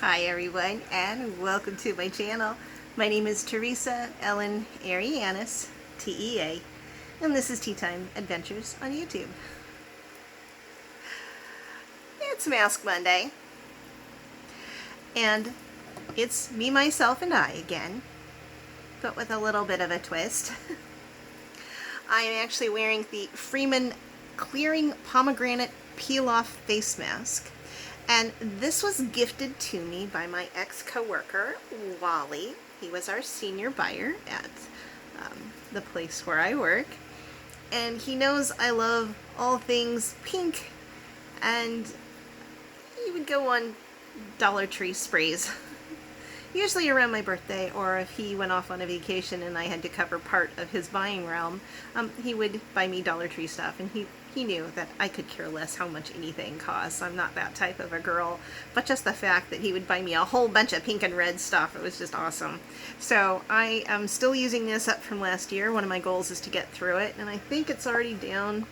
Hi everyone, and welcome to my channel. My name is Teresa Ellen Arianis, T.E.A., and this is Tea Time Adventures on YouTube. It's Mask Monday, and it's me, myself, and I again, but with a little bit of a twist. I am actually wearing the Freeman Clearing Pomegranate Peel-Off Face Mask. And this was gifted to me by my ex-coworker, Wally. He was our senior buyer at the place where I work. And he knows I love all things pink. And he would go on Dollar Tree sprees. Usually around my birthday, or if he went off on a vacation and I had to cover part of his buying realm, he would buy me Dollar Tree stuff, and he knew that I could care less how much anything costs. I'm not that type of a girl, but just the fact that he would buy me a whole bunch of pink and red stuff, it was just awesome. So I am still using this up from last year. One of my goals is to get through it, and I think it's already down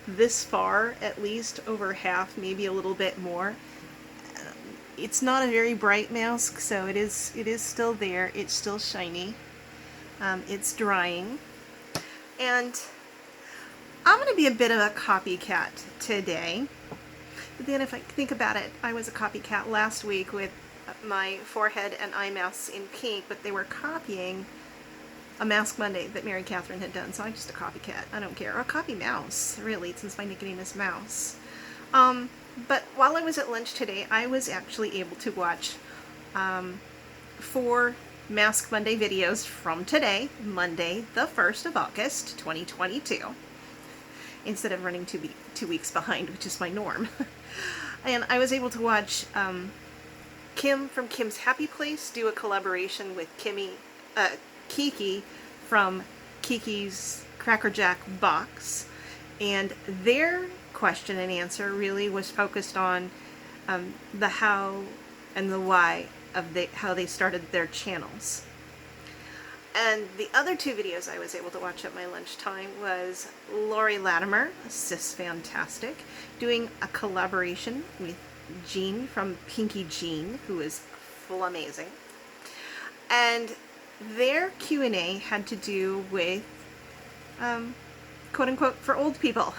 this far, at least over half, maybe a little bit more. It's not a very bright mask, so it is still there. It's still shiny. It's drying. And I'm going to be a bit of a copycat today. But then if I think about it, I was a copycat last week with my forehead and eye masks in pink, but they were copying a Mask Monday that Mary Catherine had done, so I'm just a copycat. I don't care. Or a copy mouse, really, since my nickname is Mouse. But while I was at lunch today, I was actually able to watch 4 Mask Monday videos from today, Monday, the 1st of August, 2022, instead of running 2 weeks behind, which is my norm. And I was able to watch Kim from Kim's Happy Place do a collaboration with Kiki from Kiki's CrackerJack box, and their question and answer really was focused on the how and the why of how they started their channels. And the other 2 videos I was able to watch at my lunchtime was Laurie Latimer, sis fantastic, doing a collaboration with Jean from Pinkee Jean, who is full amazing. And their Q&A had to do with quote unquote for old people.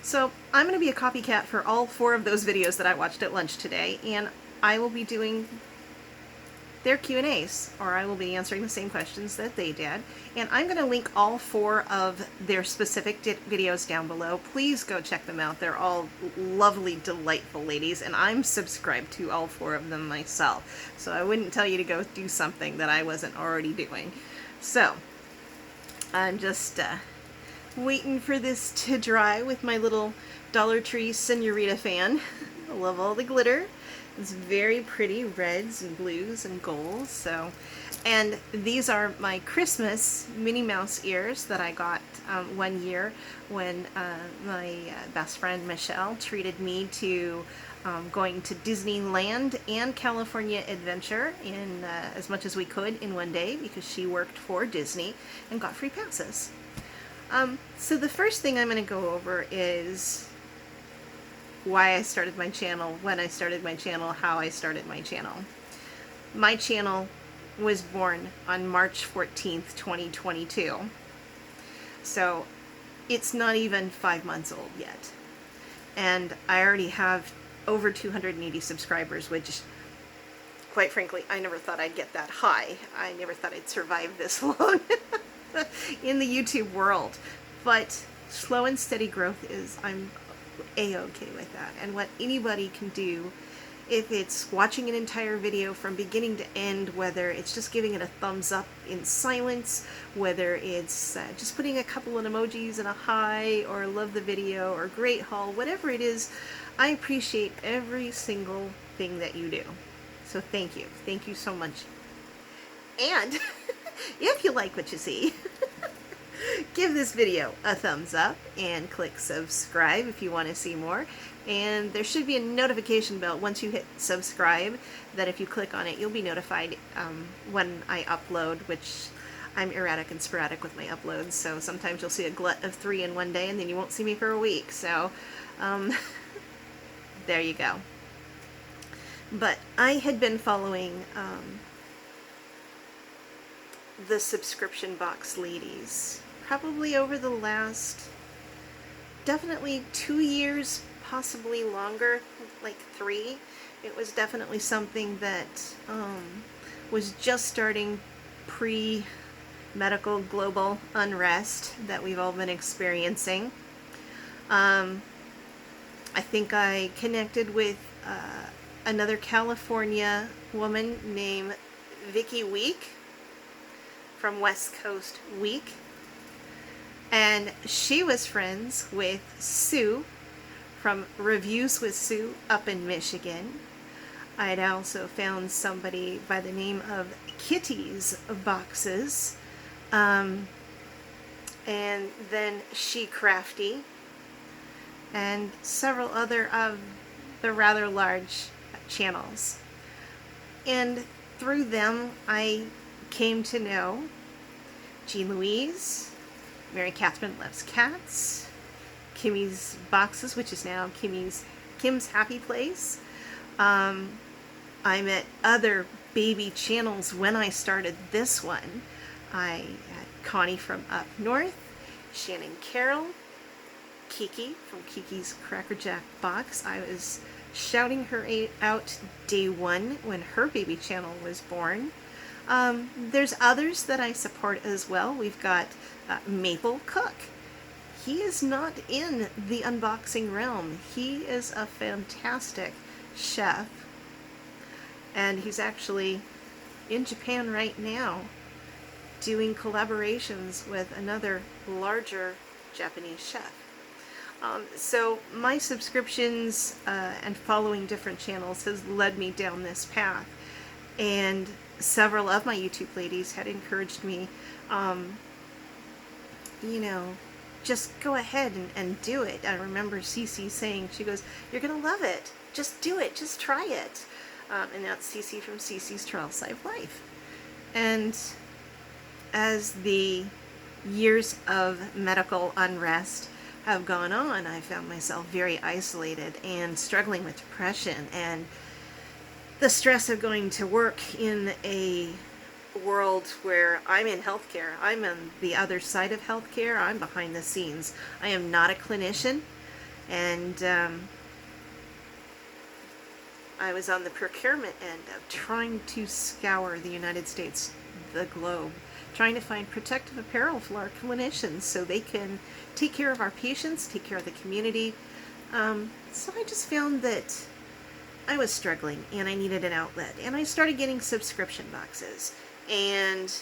So I'm going to be a copycat for all 4 of those videos that I watched at lunch today, and I will be doing their Q&As, or I will be answering the same questions that they did. And I'm going to link all 4 of their specific videos down below. Please go check them out. They're all lovely, delightful ladies, and I'm subscribed to all 4 of them myself. So I wouldn't tell you to go do something that I wasn't already doing. So I'm just waiting for this to dry with my little Dollar Tree Senorita fan. I love all the glitter. It's very pretty reds and blues and golds. So, and these are my Christmas Minnie Mouse ears that I got one year when my best friend Michelle treated me to going to Disneyland and California Adventure in as much as we could in one day, because she worked for Disney and got free passes. So the first thing I'm going to go over is why I started my channel, when I started my channel, how I started my channel. My channel was born on March 14th, 2022. So it's not even 5 months old yet. And I already have over 280 subscribers, which, quite frankly, I never thought I'd get that high. I never thought I'd survive this long in the YouTube world. But slow and steady growth is, I'm A-okay with that. And what anybody can do, if it's watching an entire video from beginning to end, whether it's just giving it a thumbs up in silence, whether it's just putting a couple of emojis and a hi, or love the video, or great haul, whatever it is, I appreciate every single thing that you do. So thank you. Thank you so much. And if you like what you see, give this video a thumbs up and click subscribe if you want to see more. And there should be a notification bell once you hit subscribe, that if you click on it, you'll be notified when I upload, which I'm erratic and sporadic with my uploads. So sometimes you'll see a glut of 3 in one day, and then you won't see me for a week. So there you go. But I had been following the subscription box ladies probably over the last definitely 2 years, possibly longer, like 3. It was definitely something that was just starting pre-medical global unrest that we've all been experiencing. I think I connected with another California woman named Vicky Week from West Coast Week, and she was friends with Sue from Reviews with Sue up in Michigan. I had also found somebody by the name of Kitty's Boxes, and then She Crafty, and several other of the rather large channels. And through them, I came to know Jean Louise, Mary Catherine Loves Cats, Kimmy's Boxes, which is now Kim's Happy Place. I met other baby channels when I started this one. I had Connie from Up North, Shannon Carroll, Kiki from Kiki's CrackerJack Box. I was shouting her out day one when her baby channel was born. There's others that I support as well. We've got Maple Cook. He is not in the unboxing realm. He is a fantastic chef, and he's actually in Japan right now doing collaborations with another larger Japanese chef. So my subscriptions and following different channels has led me down this path, and several of my YouTube ladies had encouraged me, you know, just go ahead and do it. I remember Cece saying, she goes, "You're gonna love it. Just do it. Just try it." And that's Cece from Cece's Trailside Life. And as the years of medical unrest have gone on, I found myself very isolated and struggling with depression and the stress of going to work in a world where I'm in healthcare. I'm on the other side of healthcare. I'm behind the scenes. I am not a clinician, and I was on the procurement end of trying to scour the United States, the globe, trying to find protective apparel for our clinicians so they can take care of our patients, take care of the community. So I just found that I was struggling and I needed an outlet, and I started getting subscription boxes, and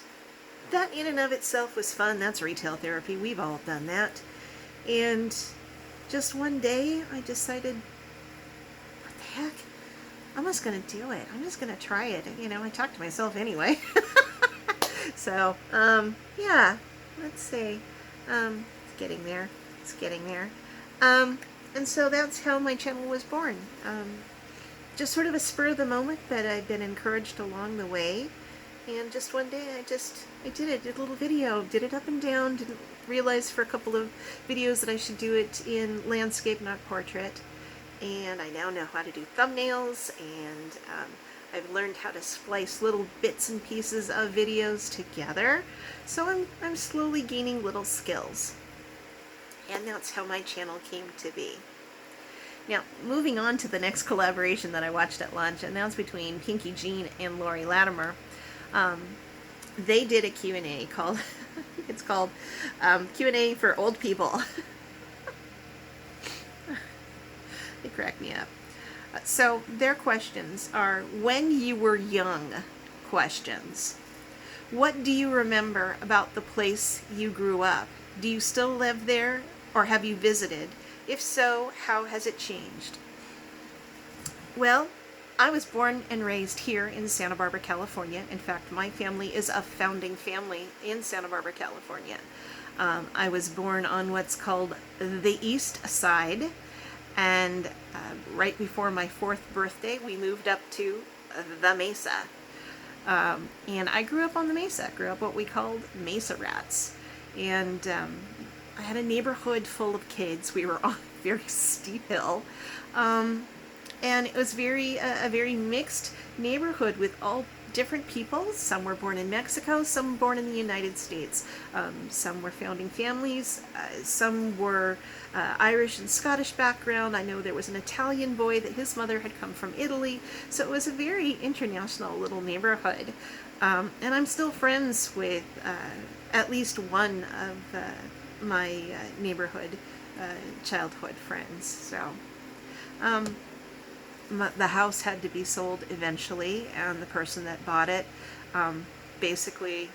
that in and of itself was fun. That's retail therapy. We've all done that. And just one day I decided, what the heck? I'm just going to do it. I'm just going to try it. You know, I talk to myself anyway. So, yeah, let's see. It's getting there. It's getting there. And so that's how my channel was born. Just sort of a spur of the moment, but I've been encouraged along the way. And just one day I did it, did a little video, did it up and down, didn't realize for a couple of videos that I should do it in landscape, not portrait. And I now know how to do thumbnails, and I've learned how to splice little bits and pieces of videos together. So I'm slowly gaining little skills. And that's how my channel came to be. Now, moving on to the next collaboration that I watched at lunch, and that's between Pinkee Jean and Laurie Latimer. They did a Q&A called, it's called Q&A for Old People. They crack me up. So their questions are, when you were young questions. What do you remember about the place you grew up? Do you still live there, or have you visited? If so, how has it changed? Well, I was born and raised here in Santa Barbara, California. In fact, my family is a founding family in Santa Barbara, California. I was born on what's called the East Side, and right before my 4th birthday, we moved up to the Mesa. And I grew up on the Mesa, grew up what we called Mesa Rats. And I had a neighborhood full of kids. We were on a very steep hill. And it was a very mixed neighborhood with all different people. Some were born in Mexico, some were born in the United States. Some were founding families, some were Irish and Scottish background. I know there was an Italian boy that his mother had come from Italy. So it was a very international little neighborhood. And I'm still friends with at least one of my neighborhood childhood friends. So the house had to be sold eventually, and the person that bought it basically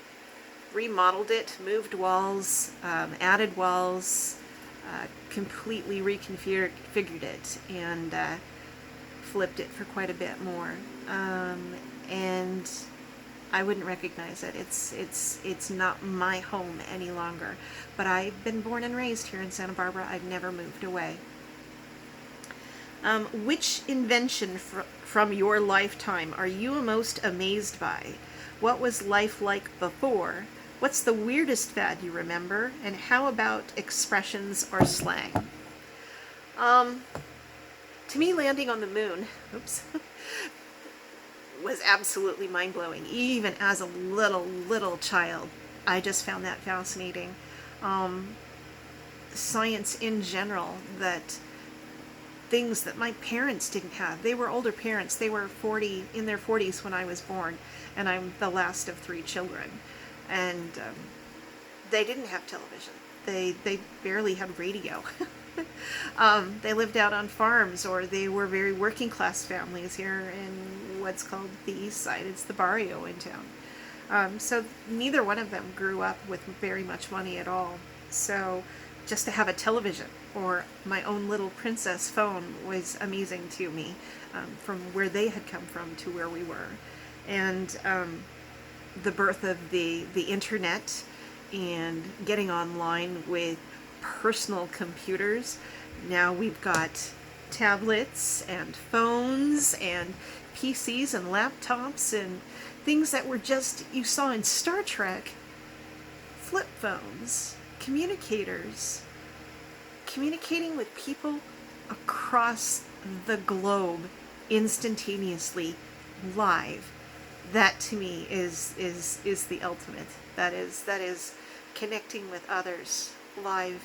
remodeled it, moved walls, added walls, completely reconfigured it, and flipped it for quite a bit more. And I wouldn't recognize it. It's not my home any longer. But I've been born and raised here in Santa Barbara. I've never moved away. Which invention from your lifetime are you most amazed by? What was life like before? What's the weirdest fad you remember? And how about expressions or slang? To me, landing on the moon, oops, was absolutely mind-blowing. Even as a little child, I just found that fascinating. Science in general, that things that my parents didn't have. They were older parents. They were in their 40s when I was born, and I'm the last of 3 children. And they didn't have television. They barely had radio. They lived out on farms, or they were very working class families here in what's called the East Side. It's the barrio in town. So neither one of them grew up with very much money at all. So just to have a television or my own little princess phone was amazing to me, from where they had come from to where we were. And the birth of the internet and getting online with personal computers. Now we've got tablets and phones and PCs and laptops and things that were just, you saw in Star Trek, flip phones, communicators, communicating with people across the globe instantaneously, live. That to me is the ultimate. That is connecting with others live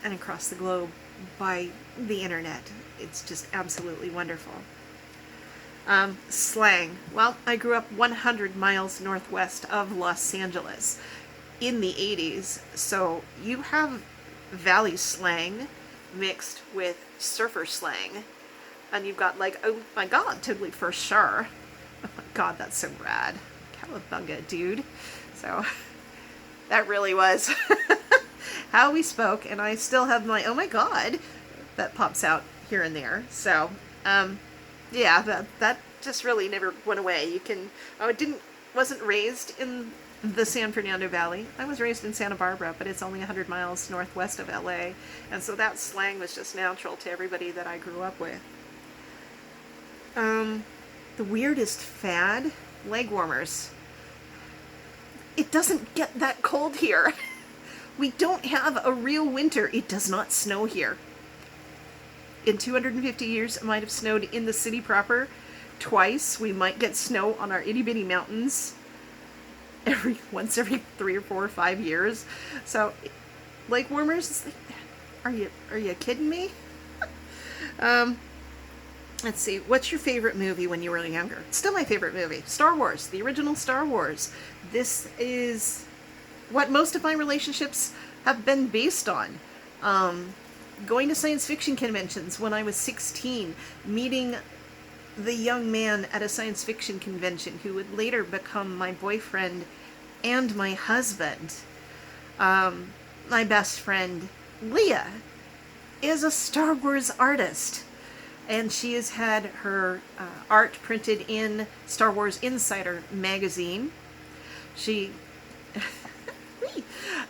and across the globe by the internet. It's just absolutely wonderful. Slang. Well, I grew up 100 miles northwest of Los Angeles in the 80s, so you have valley slang mixed with surfer slang, and you've got like, oh my god, totally for sure. Oh my god, that's so rad. Cowabunga, dude. So that really was how we spoke, and I still have my oh my god that pops out here and there. So yeah, that just really never went away. Wasn't raised in the San Fernando Valley. I was raised in Santa Barbara, but it's only 100 miles northwest of LA, and so that slang was just natural to everybody that I grew up with. The weirdest fad? Leg warmers. It doesn't get that cold here. We don't have a real winter. It does not snow here. In 250 years, it might have snowed in the city proper twice. We might get snow on our itty-bitty mountains once every 3 or 4 or 5 years. So, leg warmers, it's like, are you kidding me? Let's see, what's your favorite movie when you were younger? It's still my favorite movie. Star Wars, the original Star Wars. This is what most of my relationships have been based on. Going to science fiction conventions when I was 16, meeting the young man at a science fiction convention who would later become my boyfriend and my husband. My best friend, Leah, is a Star Wars artist. And she has had her art printed in Star Wars Insider magazine. She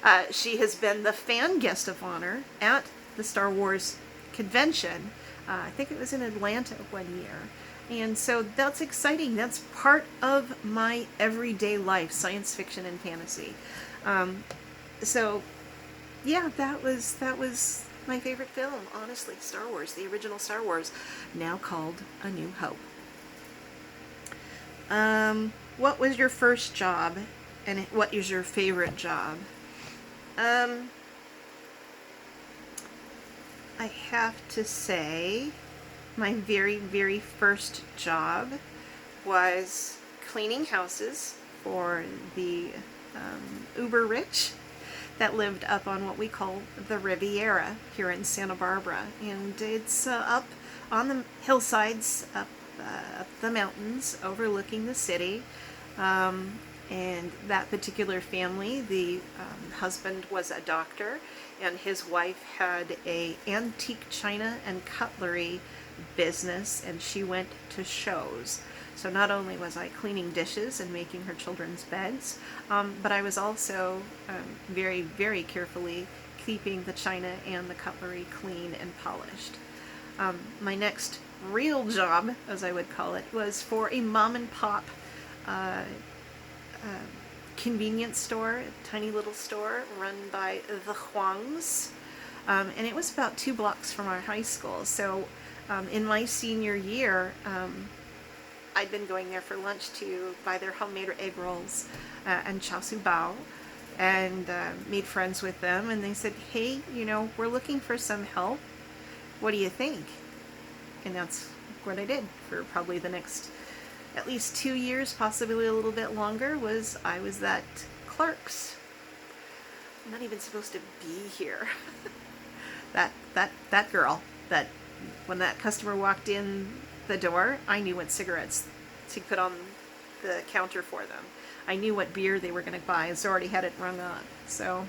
has been the fan guest of honor at the Star Wars convention. I think it was in Atlanta one year. And so that's exciting. That's part of my everyday life, science fiction and fantasy. So yeah, that was My favorite film, honestly, Star Wars, the original Star Wars, now called A New Hope. What was your first job, and what is your favorite job? I have to say my very, very first job was cleaning houses for the uber rich that lived up on what we call the Riviera here in Santa Barbara. And it's up on the hillsides, up the mountains overlooking the city. And that particular family, the husband was a doctor, and his wife had a antique china and cutlery business, and she went to shows. So not only was I cleaning dishes and making her children's beds, but I was also very, very carefully keeping the china and the cutlery clean and polished. My next real job, as I would call it, was for a mom and pop convenience store, a tiny little store run by the Huangs. And it was about 2 blocks from our high school. So in my senior year, I'd been going there for lunch to buy their homemade egg rolls and char siu bao, and made friends with them. And they said, hey, you know, we're looking for some help. What do you think? And that's what I did for probably the next at least 2 years, possibly a little bit longer. I was that clerk's. I'm not even supposed to be here. that girl that when that customer walked in the door, I knew what cigarettes to put on the counter for them. I knew what beer they were going to buy. I already had it rung up. So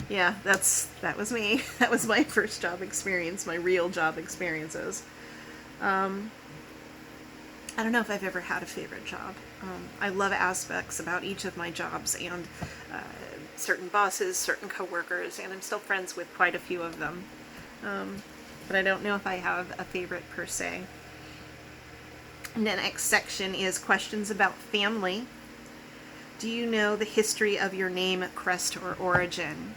yeah, that was me. That was my first job experience, my real job experiences. I don't know if I've ever had a favorite job. I love aspects about each of my jobs, and certain bosses, certain coworkers, and I'm still friends with quite a few of them. But I don't know if I have a favorite per se. And the next section is questions about family. Do you know the history of your name, crest, or origin?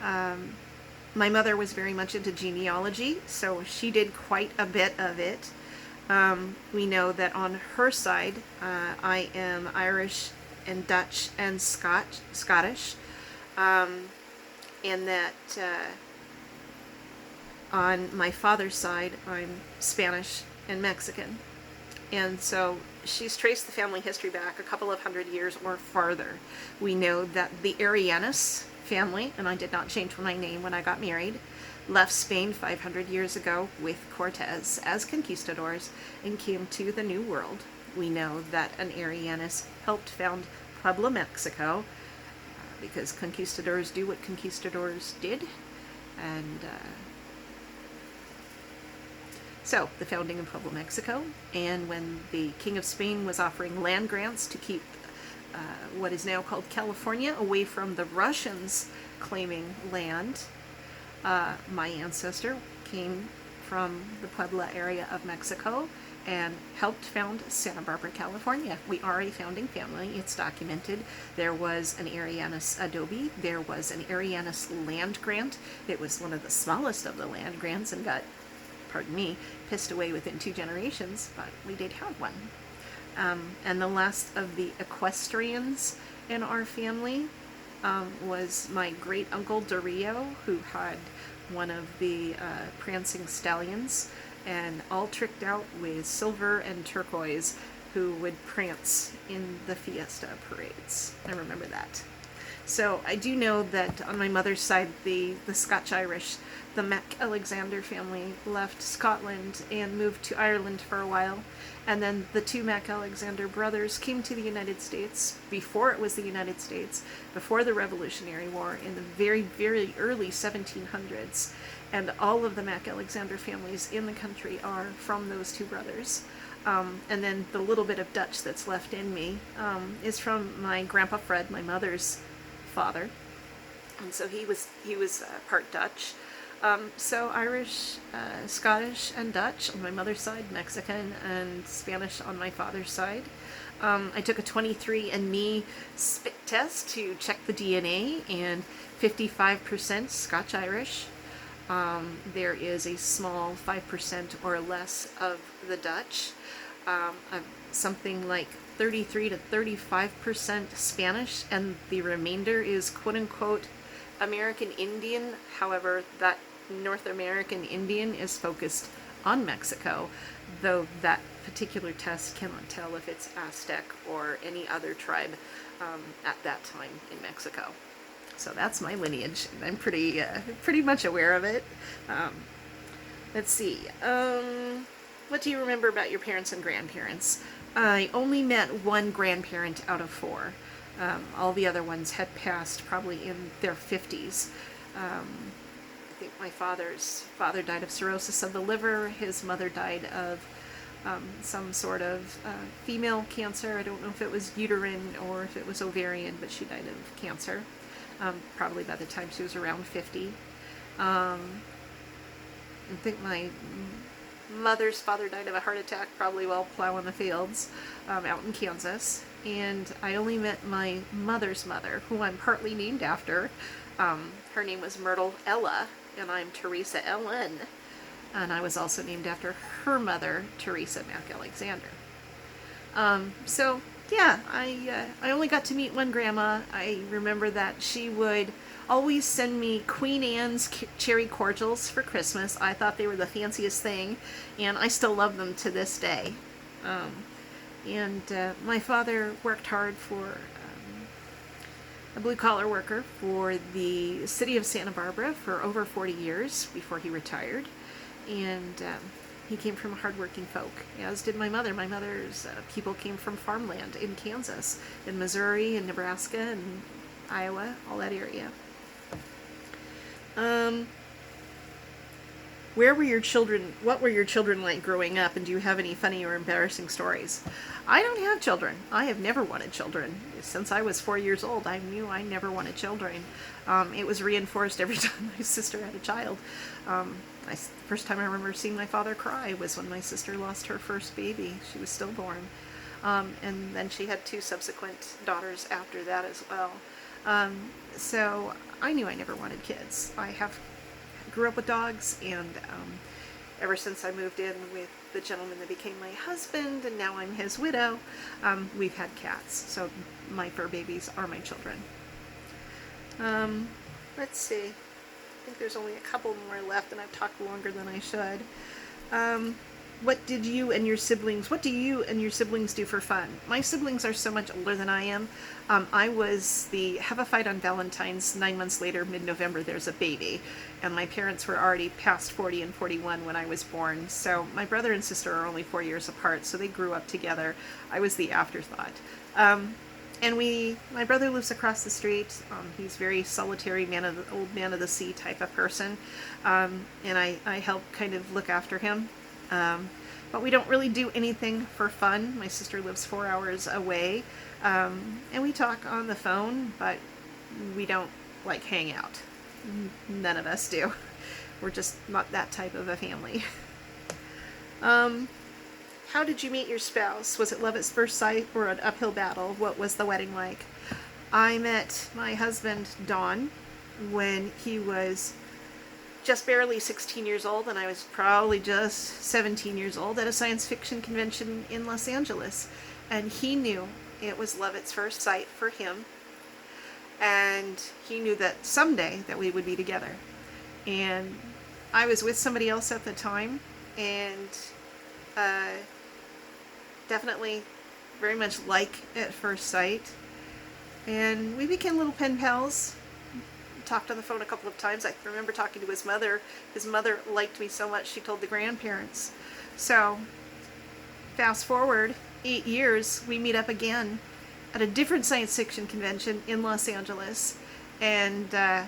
My mother was very much into genealogy, so she did quite a bit of it. We know that on her side, I am Irish and Dutch and Scottish, and that on my father's side, I'm Spanish and Mexican. And so she's traced the family history back a couple of hundred years or farther. We know that the Arianis family, and I did not change my name when I got married, left Spain 500 years ago with Cortez as conquistadors and came to the New World. We know that an Arianis helped found Puebla, Mexico, because conquistadors do what conquistadors did. And so the founding of Puebla, Mexico, and when the King of Spain was offering land grants to keep what is now called California away from the Russians claiming land, my ancestor came from the Puebla area of Mexico and helped found Santa Barbara, California. We are a founding family. It's documented. There was an Arianis adobe. There was an Arianis land grant. It was one of the smallest of the land grants and got, pardon me, pissed away within 2 generations, but we did have one. And the last of the equestrians in our family was my great uncle Dario, who had one of the prancing stallions, and all tricked out with silver and turquoise, who would prance in the fiesta parades. I remember that. So I do know that on my mother's side, the Scotch-Irish, the Mac-Alexander family left Scotland and moved to Ireland for a while. And then the 2 Mac-Alexander brothers came to the United States before it was the United States, before the Revolutionary War, in the very, very early 1700s. And all of the Mac-Alexander families in the country are from those 2 brothers. And then the little bit of Dutch that's left in me is from my Grandpa Fred, my mother's father. And so he was part Dutch. So Irish, Scottish, and Dutch on my mother's side, Mexican and Spanish on my father's side. I took a 23andMe spit test to check the DNA, and 55% Scotch-Irish. There is a small 5% or less of the Dutch, something like 33 to 35% Spanish, and the remainder is quote-unquote American Indian. However, that North American Indian is focused on Mexico, though that particular test cannot tell if it's Aztec or any other tribe at that time in Mexico. So that's my lineage, and I'm pretty much aware of it. Let's see. What do you remember about your parents and grandparents? I only met one grandparent out of four. All the other ones had passed probably in their 50s. I think my father's father died of cirrhosis of the liver. His mother died of some sort of female cancer. I don't know if it was uterine or if it was ovarian, but she died of cancer. Probably by the time she was around 50. I think my mother's father died of a heart attack, probably while plowing the fields out in Kansas. And I only met my mother's mother, who I'm partly named after. Her name was Myrtle Ella, and I'm Teresa Ellen. And I was also named after her mother, Teresa MacAlexander. So yeah, I only got to meet one grandma. I remember that she would always send me Queen Anne's cherry cordials for Christmas. I thought they were the fanciest thing, and I still love them to this day. My father worked hard for a blue-collar worker for the city of Santa Barbara for over 40 years before he retired. And he came from hardworking folk, as did my mother. My mother's people came from farmland in Kansas, in Missouri, and Nebraska, and Iowa, all that area. What were your children like growing up, and do you have any funny or embarrassing stories? I don't have children. I have never wanted children. Since I was 4 years old, I knew I never wanted children. It was reinforced every time my sister had a child. First time I remember seeing my father cry was when my sister lost her first baby. She was stillborn. And then she had 2 subsequent daughters after that as well. So I knew I never wanted kids. Grew up with dogs, and ever since I moved in with the gentleman that became my husband, and now I'm his widow, we've had cats. So my fur babies are my children. Let's see. I think there's only a couple more left, and I've talked longer than I should. What do you and your siblings do for fun? My siblings are so much older than I am. I was the have a fight on Valentine's. 9 months later, mid-November, there's a baby. And my parents were already past 40 and 41 when I was born. So my brother and sister are only 4 years apart, so they grew up together. I was the afterthought. My brother lives across the street. He's very solitary, old man of the sea type of person. And I help kind of look after him. But we don't really do anything for fun. My sister lives 4 hours away. And we talk on the phone, but we don't like hang out. None of us do. We're just not that type of a family. How did you meet your spouse? Was it love at first sight or an uphill battle? What was the wedding like? I met my husband, Don, when he was just barely 16 years old, and I was probably just 17 years old, at a science fiction convention in Los Angeles. And he knew it was love at first sight for him. And he knew that someday that we would be together. And I was with somebody else at the time, and definitely very much like at first sight. And we became little pen pals. Talked on the phone a couple of times. I remember talking to his mother. His mother liked me so much she told the grandparents. So fast forward 8 years, we meet up again at a different science fiction convention in Los Angeles. And I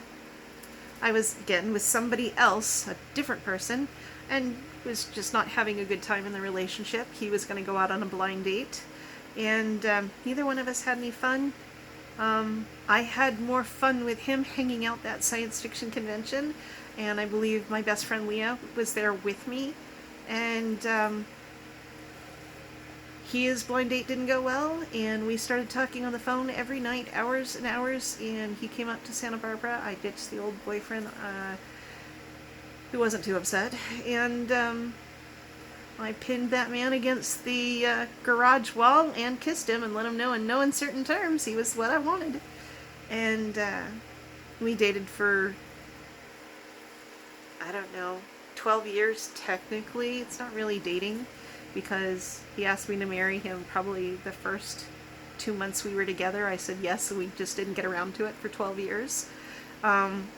was again with somebody else, a different person, and was just not having a good time in the relationship. He was going to go out on a blind date, and neither one of us had any fun. I had more fun with him hanging out that science fiction convention, and I believe my best friend Leah was there with me, and his blind date didn't go well, and we started talking on the phone every night, hours and hours, and he came up to Santa Barbara. I ditched the old boyfriend who wasn't too upset. And I pinned that man against the garage wall and kissed him and let him know in no uncertain terms he was what I wanted. And we dated for, I don't know, 12 years technically. It's not really dating because he asked me to marry him probably the first 2 months we were together. I said yes, so we just didn't get around to it for 12 years.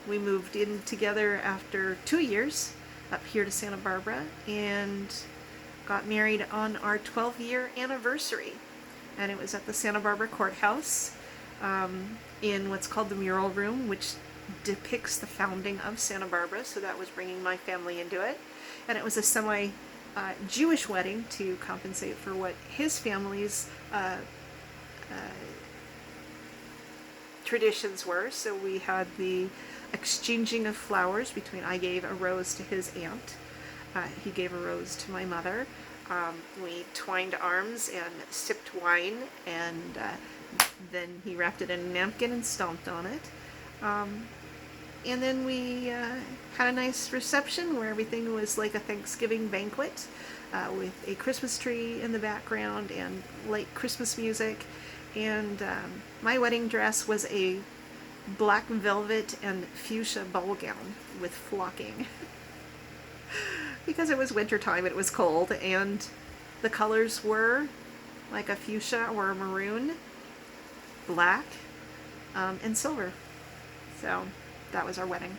We moved in together after 2 years up here to Santa Barbara and got married on our 12-year anniversary. And it was at the Santa Barbara Courthouse in what's called the Mural Room, which depicts the founding of Santa Barbara, so that was bringing my family into it. And it was a semi-Jewish wedding to compensate for what his family's traditions were. So we had the exchanging of flowers between, I gave a rose to his aunt, he gave a rose to my mother. We twined arms and sipped wine, and then he wrapped it in a napkin and stomped on it. And then we had a nice reception where everything was like a Thanksgiving banquet with a Christmas tree in the background and light Christmas music. And my wedding dress was a black velvet and fuchsia ball gown with flocking. Because it was winter time, it was cold, and the colors were like a fuchsia or a maroon, black, and silver. So that was our wedding.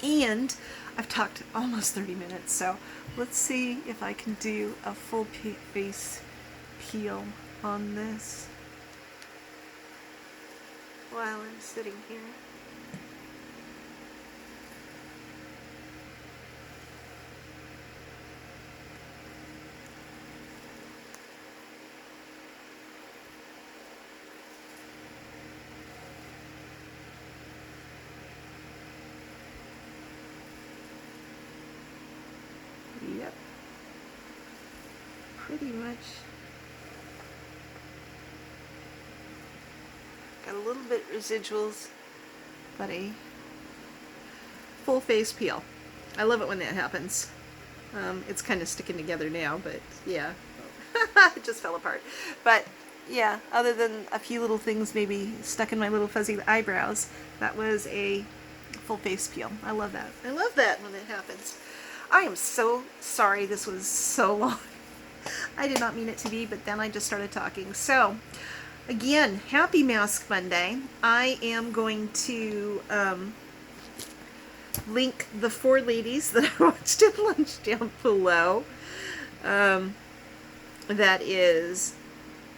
And I've talked almost 30 minutes, so let's see if I can do a full face peel on this while I'm sitting here. Yep, pretty much. Got a little bit residuals, but a full face peel. I love it when that happens. It's kind of sticking together now, but yeah, it just fell apart. But yeah, other than a few little things maybe stuck in my little fuzzy eyebrows, that was a full face peel. I love that. I love that when it happens. I am so sorry this was so long. I did not mean it to be, but then I just started talking. So, again, happy Mask Monday. I am going to link the 4 ladies that I watched at lunch down below. That is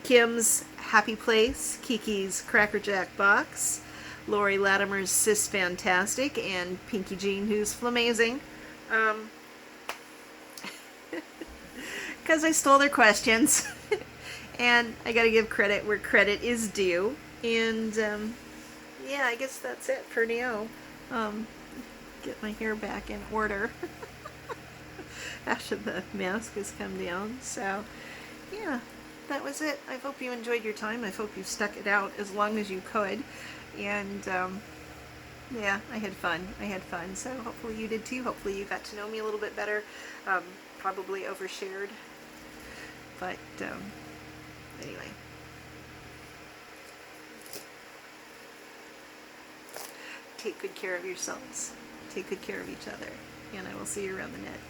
Kim's Happy Place, Kiki's CrackerJack box, Laurie Latimer's Sis Fantastic, and Pinkee Jean, who's flamazing. Because I stole their questions. And I gotta give credit where credit is due. And yeah, I guess that's it for now. Get my hair back in order after the mask has come down. So yeah, that was it. I hope you enjoyed your time. I hope you stuck it out as long as you could. And yeah, I had fun. So hopefully you did too. Hopefully you got to know me a little bit better. Probably overshared. But anyway. Take good care of yourselves. Take good care of each other. And I will see you around the net.